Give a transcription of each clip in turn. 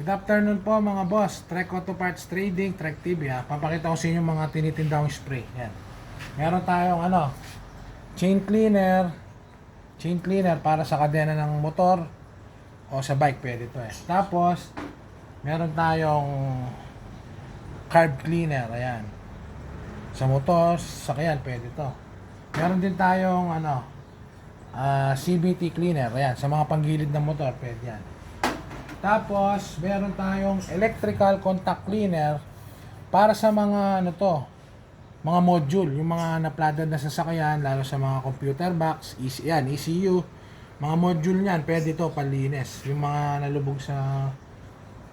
Good afternoon po mga boss. Trek Auto Parts Trading, Trek TV ha. Papakita ko sa inyo mga tinitindahong spray. Yan. Meron tayong chain cleaner para sa kadena ng motor o sa bike, pwede to eh. Tapos meron tayong carb cleaner, ayan. Sa motor, sakyan, pwede to. Meron din tayong CVT cleaner, ayan, sa mga panggilid ng motor, pwede yan. Tapos, meron tayong electrical contact cleaner para sa mga mga module, yung mga napladad na sasakyan, lalo sa mga computer box, ECU, mga module niyan, pwede to panlinis. Yung mga nalubog sa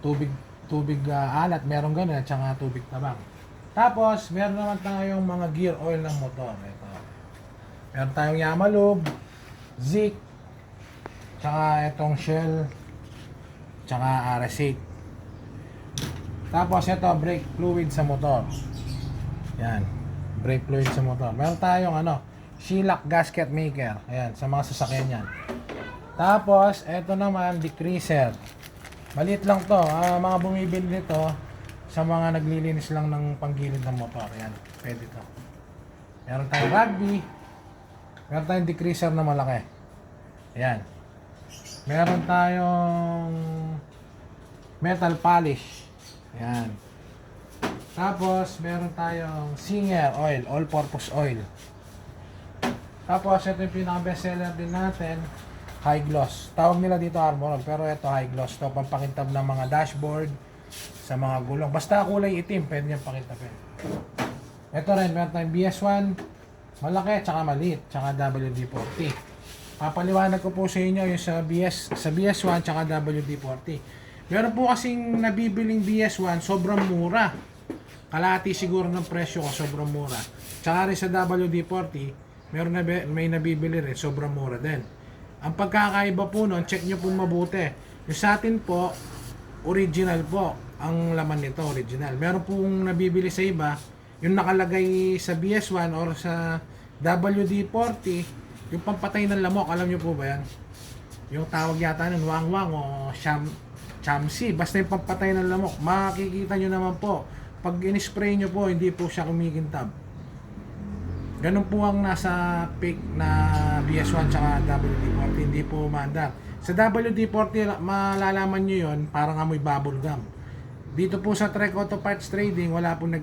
tubig alat, meron ganun, at saka tubig tabang. Tapos, meron naman tayong mga gear oil ng motor. Ito. Meron tayong Yamalube, Zik, tsaka itong Shell, tsaka RS8. Tapos ito, brake fluid sa motor. Yan, brake fluid sa motor. Meron tayong Shellac gasket maker. Ayan, sa mga sasakyan yan. Tapos ito naman, degreaser. Maliit lang to, mga bumibili nito sa mga naglilinis lang ng panggilid ng motor. Ayan, pwede to. Meron tayong rugby. Meron tayong degreaser na malaki. Ayan. Meron tayong metal polish. Ayan. Tapos, meron tayong Singer oil, all-purpose oil. Tapos, ito yung pinaka-bestseller din natin, high gloss. Tawag nila dito Armor, pero ito high gloss. Ito, pampakintab ng mga dashboard, sa mga gulong. Basta kulay itim, pwede niyang pakintabin. Ito rin, meron tayong BS1, malaki, tsaka maliit, tsaka WD-40. Papaliwanag ko po sa inyo yung sa BS1 tsaka WD-40. Meron po kasing nabibiling BS1 sobrang mura. Kalahati siguro ng presyo ko, sobrang mura. Tsaka rin sa WD-40, may nabibili rin, sobrang mura din. Ang pagkakaiba po nun, check nyo po mabuti. Yung sa atin po, original po. Ang laman nito, original. Meron pong nabibili sa iba, yung nakalagay sa BS1 or sa WD-40, yung pampatay ng lamok, alam nyo po ba yan? Yung tawag yata nun, wang-wang o chamsi. Basta yung pampatay ng lamok. Makikita nyo naman po. Pag in-spray nyo po, hindi po siya kumikintab. Ganun po ang nasa fake na BS1 tsaka WD-40. Hindi po maandar. Sa WD-40, malalaman nyo yun, parang amoy bubblegum. Dito po sa Trek Auto Parts Trading, wala pong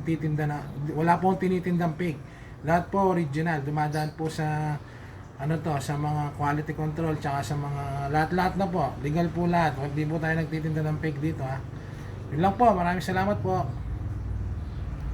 wala pong tinitindang fake. Lahat po original. Dumadaan po sa sa mga quality control tsaka sa mga lahat-lahat na po, legal po lahat. Hindi po tayo nagtitinda ng fake dito ha. Yun lang po, maraming salamat po.